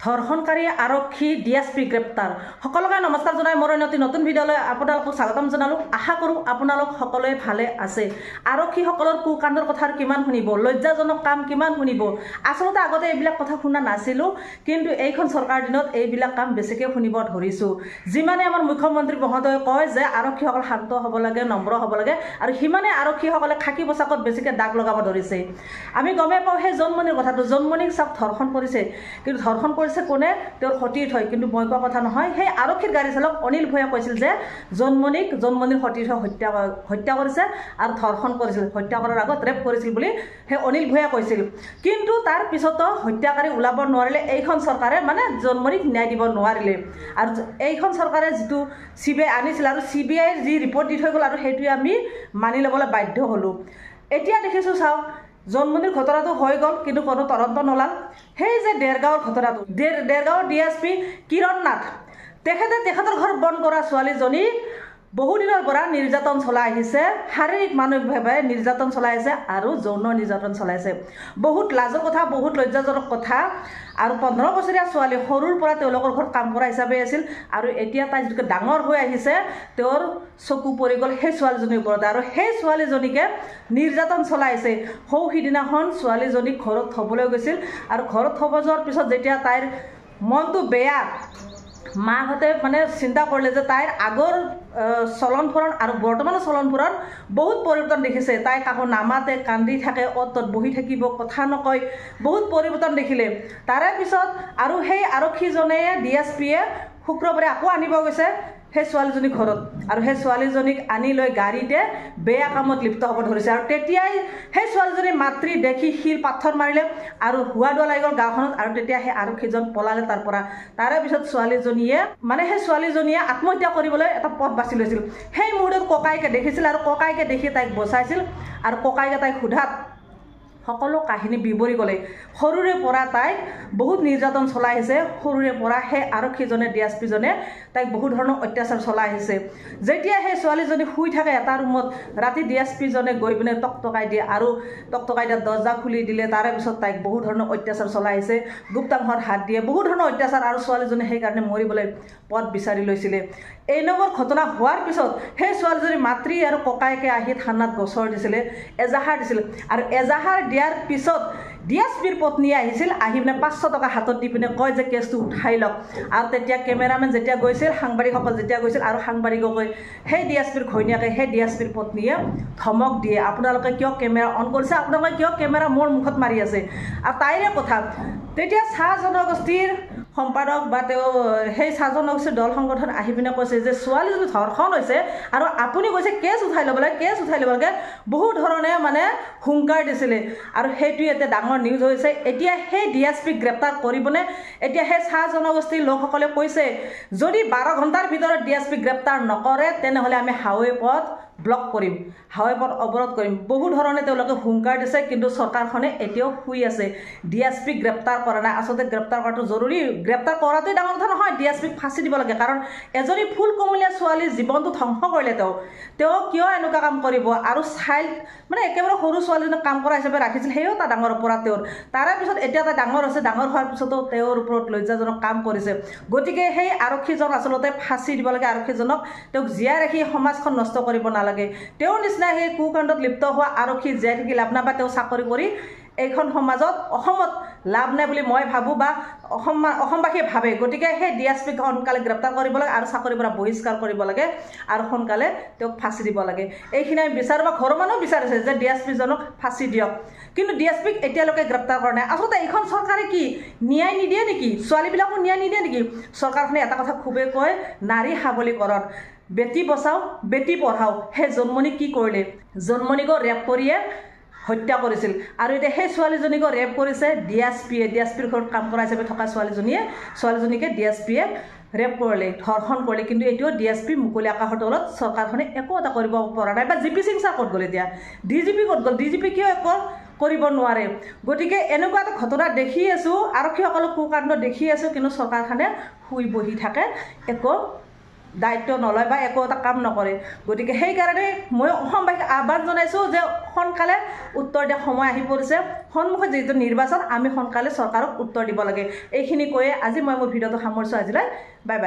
ধৰ্ষণকাৰী আৰক্ষী ডিএছপি গ্ৰেপ্তাৰ। সকলোকে নমস্কাৰ জনাই মোৰ নতুন ভিডিঅ'লৈ আপোনালোকক স্বাগতম জনালোঁ। আশা কৰোঁ আপোনালোক সকলোৱে ভালে আছে। আৰক্ষীসকলৰ কুকাণ্ডৰ কথা কিমান শুনিব, লজ্জাজনক কাম কিমান শুনিব। আচলতে আগতে এইবিলাক কথা শুনা নাছিলোঁ, কিন্তু এইখন চৰকাৰ দিনত এইবিলাক কাম বেছিকৈ শুনিব ধৰিছোঁ। যিমানে আমাৰ মুখ্যমন্ত্ৰী মহোদয়ে কয় যে আৰক্ষীসকল শান্ত হ'ব লাগে, নম্ৰ হ'ব লাগে, আৰু সিমানে আৰক্ষীসকলে খাকী পোছাকত বেছিকৈ দাগ লগাব ধৰিছে। আমি গমেই পাওঁ সেই জন্মনিৰ কথাটো। জন্মনিক চাওক ধৰ্ষণ কৰিছে, কিন্তু ধৰ্ষণ কৰিছে কোনে? তেওঁৰ সতীৰ্থ হয়, কিন্তু মই কোৱা কথা নহয়। সেই আৰক্ষীৰ গাড়ী চালক অনিল ভূঞাই কৈছিল যে জন্মনিৰ সতীৰ্থ হত্যা কৰিছে আৰু ধৰ্ষণ কৰিছিল, হত্যা কৰাৰ আগত ৰেপ কৰিছিল বুলি সেই অনিল ভূঞাই কৈছিল। কিন্তু তাৰ পিছতো হত্যাকাৰী ওলাব নোৱাৰিলে এইখন চৰকাৰে, মানে জন্মনিক ন্যায় দিব নোৱাৰিলে। আৰু এইখন চৰকাৰে যিটো CBI আনিছিল আৰু CBIৰ যি ৰিপৰ্ট দি থৈ গ'ল, আৰু সেইটোৱে আমি মানি ল'বলৈ বাধ্য হ'লোঁ। এতিয়া দেখিছোঁ চাওক, জন্মনিৰ ঘটনাটো হৈ গ'ল, কিন্তু কোনো তদন্ত নোলাল। সেই যে দেৰগাঁৱৰ ঘটনাটো, দেৰগাঁৱৰ DSP কিৰণ নাথ, তেখেতৰ ঘৰ বন্ধ কৰা ছোৱালীজনী বহুদিনৰ পৰা নিৰ্যাতন চলাই আহিছে, শাৰীৰিক মানসিকভাৱে নিৰ্যাতন চলাই আছে আৰু যৌন নিৰ্যাতন চলাইছে। বহুত লাজৰ কথা, বহুত লজ্জাজনক কথা। আৰু 15 বছৰীয়া ছোৱালী, সৰুৰ পৰা তেওঁলোকৰ ঘৰত কাম কৰা হিচাপে আছিল, আৰু এতিয়া তাই যিটো ডাঙৰ হৈ আহিছে, তেওঁৰ চকু পৰি গ'ল সেই ছোৱালীজনীৰ ওপৰতে, আৰু সেই ছোৱালীজনীকে নিৰ্যাতন চলাইছে। সিদিনাখন ছোৱালীজনীক ঘৰত থ'বলৈ গৈছিল, আৰু ঘৰত থ'ব যোৱাৰ পিছত যেতিয়া তাইৰ মনটো বেয়া, মাকহঁতে মানে চিন্তা কৰিলে যে তাইৰ আগৰ চলন ফুৰণ আৰু বৰ্তমানৰ চলন ফুৰণ বহুত পৰিৱৰ্তন দেখিছে। তাই কাকো নামাতে, কান্দি থাকে, অ'ত ত'ত বহি থাকিব, কথা নকয়, বহুত পৰিৱৰ্তন দেখিলে। তাৰে পিছত আৰু সেই আৰক্ষীজনে DSPয়ে শুক্ৰবাৰে আকৌ আনিব গৈছে সেই ছোৱালীজনীৰ ঘৰত, আৰু সেই ছোৱালীজনীক আনি লৈ গাড়ীতে বেয়া কামত লিপ্ত হ'ব ধৰিছে। আৰু তেতিয়াই সেই ছোৱালীজনীৰ মাতৃ দেখি শিল পাথৰ মাৰিলে আৰু হুৱা দুৱা লাগি গ'ল গাঁওখনত, আৰু তেতিয়া সেই আৰক্ষীজন পলালে তাৰ পৰা। তাৰে পিছত সেই ছোৱালীজনীয়ে আত্মহত্যা কৰিবলৈ এটা পথ বাছি লৈছিল। সেই মুহূৰ্তত ককাইকে দেখিছিল, আৰু ককাইকে দেখি তাইক বচাইছিল, আৰু ককাইকে তাইক সোধাত সকলো কাহিনী বিৱৰি গ'লে। সৰুৰে পৰা তাইক বহুত নিৰ্যাতন চলাই আহিছে, সৰুৰে পৰা সেই আৰক্ষীজনে DSPজনে তাইক বহুত ধৰণৰ অত্যাচাৰ চলাই আহিছে। যেতিয়া সেই ছোৱালীজনী শুই থাকে এটা ৰুমত, ৰাতি DSPজনে গৈ পিনে টকটকাই দিয়ে, আৰু টকটকাই দিয়া দৰ্জা খুলি দিলে। তাৰে পিছত তাইক বহুত ধৰণৰ অত্যাচাৰ চলাই আহিছে, গুপ্তাংশত হাত দিয়ে, বহুত ধৰণৰ অত্যাচাৰ, আৰু ছোৱালীজনী সেইকাৰণে মৰিবলৈ পথ বিচাৰি লৈছিলে। এই নম্বৰ ঘটনা হোৱাৰ পিছত সেই ছোৱালীজনীৰ মাতৃ আৰু ককায়েকে আহি থানাত গোচৰ দিছিলে, এজাহাৰ দিছিল, আৰু এজাহাৰ দিয়াৰ পিছত DSPৰ পত্নীয়ে আহিছিল, আহি পিনে 500 টকা হাতত দি পিনে কয় যে কেছটো উঠাই লওক। আৰু তেতিয়া কেমেৰামেন যেতিয়া গৈছিল, সাংবাদিকসকল যেতিয়া গৈছিল, আৰু সাংবাদিককে সেই DSPৰ ঘৈণীয়েকে সেই DSPৰ পত্নীয়ে ধমক দিয়ে, আপোনালোকে কিয় কেমেৰা অন কৰিছে, আপোনালোকে কিয় কেমেৰা মোৰ মুখত মাৰি আছে। আৰু তাইৰে কথা, তেতিয়া চাহ জনগোষ্ঠীৰ সম্পাদক বা তেওঁ সেই চাহ জনগোষ্ঠীৰ দল সংগঠন আহি পিনে কৈছে যে ছোৱালীজনী ধৰ্ষণ হৈছে, আৰু আপুনি কৈছে কেছ উঠাই ল'ব লাগে, বহু ধৰণে মানে হুংকাৰ দিছিলে। আৰু সেইটোৱে এতিয়া ডাঙৰ নিউজ হৈছে। এতিয়া সেই DSPক গ্ৰেপ্তাৰ কৰিবনে? এতিয়া সেই চাহ জনগোষ্ঠীৰ লোকসকলে কৈছে যদি 12 ঘণ্টাৰ ভিতৰত DSPক গ্ৰেপ্তাৰ নকৰে, তেনেহ'লে আমি হাইৱে পথ ব্লক কৰিম, হাইৱে পথ অৱৰোধ কৰিম। বহু ধৰণে তেওঁলোকে হুংকাৰ দিছে, কিন্তু চৰকাৰখনে এতিয়াও শুই আছে, DSPক গ্ৰেপ্তাৰ কৰা নাই। আচলতে গ্ৰেপ্তাৰ কৰাটো জৰুৰী, গ্ৰেপ্তাৰ কৰাটোৱে ডাঙৰ কথা নহয়, DSPক ফাঁচি দিব লাগে। কাৰণ এজনী ফুল কমলীয়া ছোৱালীৰ জীৱনটো ধ্বংস কৰিলে তেওঁ কিয় এনেকুৱা কাম কৰিব? আৰু মানে একেবাৰে সৰু ছোৱালীজনীক কাম কৰা হিচাপে ৰাখিছিল, সেয়াও এটা ডাঙৰ অপৰাধ তেওঁৰ। তাৰে পিছত এতিয়া তাই ডাঙৰ হৈছে, ডাঙৰ হোৱাৰ পিছতো তেওঁৰ ওপৰত লজ্জাজনক কাম কৰিছে। গতিকে সেই আৰক্ষীজন আচলতে ফাঁচি দিব লাগে, আৰক্ষীজনক তেওঁক জীয়াই ৰাখি সমাজখন নষ্ট কৰিব নালাগে। তেওঁৰ নিচিনা সেই কুকাণ্ডত লিপ্ত হোৱা আৰক্ষী জীয়াই থাকি লাভ নাই, বা তেওঁ চাকৰি কৰি এইখন সমাজত অসমত লাভ নাই বুলি মই ভাবোঁ, বা অসমবাসীয়ে ভাবে। গতিকে সেই DSPক সোনকালে গ্ৰেপ্তাৰ কৰিব লাগে, আৰু চাকৰিৰ পৰা বহিষ্কাৰ কৰিব লাগে, আৰু সোনকালে তেওঁক ফাঁচি দিব লাগে। এইখিনি আমি বিচাৰোঁ, বা ঘৰৰ মানুহ বিচাৰিছে যে DSPজনক ফাঁচি দিয়ক, কিন্তু DSPক এতিয়ালৈকে গ্ৰেপ্তাৰ কৰা নাই। আচলতে এইখন চৰকাৰে কি ন্যায় নিদিয়ে নেকি? ছোৱালীবিলাকো ন্যায় নিদিয়ে নেকি? চৰকাৰখনে এটা কথা খুবেই কয়, নাৰী সবলীকৰণ, বেটি বচাও, বেটি পঢ়াও। সেই জন্মনিক কি কৰিলে? জন্মনিকো ৰেপ কৰিয়ে হত্যা কৰিছিল, আৰু এতিয়া সেই ছোৱালীজনীকো ৰেপ কৰিছে DSPৰ ঘৰত কাম কৰা হিচাপে থকা ছোৱালীজনীকে DSPয়ে ৰেপ কৰিলে, ধৰ্ষণ কৰিলে। কিন্তু এতিয়াও DSP মুকলি আকাশৰ তলত চৰকাৰখনে একো এটা কৰিব পৰা নাই। বা GP সিং ছাৰ ক'ত গ'ল? এতিয়া DGP ক'ত গ'ল? DGP কিয় একো কৰিব নোৱাৰে? গতিকে এনেকুৱা এটা ঘটনা দেখি আছোঁ, আৰক্ষীসকলক কুকাণ্ড দেখি আছোঁ, কিন্তু চৰকাৰখনে শুই বহি থাকে, একো দায়িত্ব নলয় বা একো এটা কাম নকৰে গতিকে সেইকাৰণে মই অসমবাসীক আহ্বান জনাইছোঁ যে সোনকালে উত্তৰ দিয়া সময় আহি পৰিছে সন্মুখত যিহেতু নিৰ্বাচন আমি সোনকালে চৰকাৰক উত্তৰ দিব লাগে এইখিনি কৈয়ে আজি মই মোৰ ভিডিঅ'টো সামৰিছোঁ আজিলৈ বাই বাই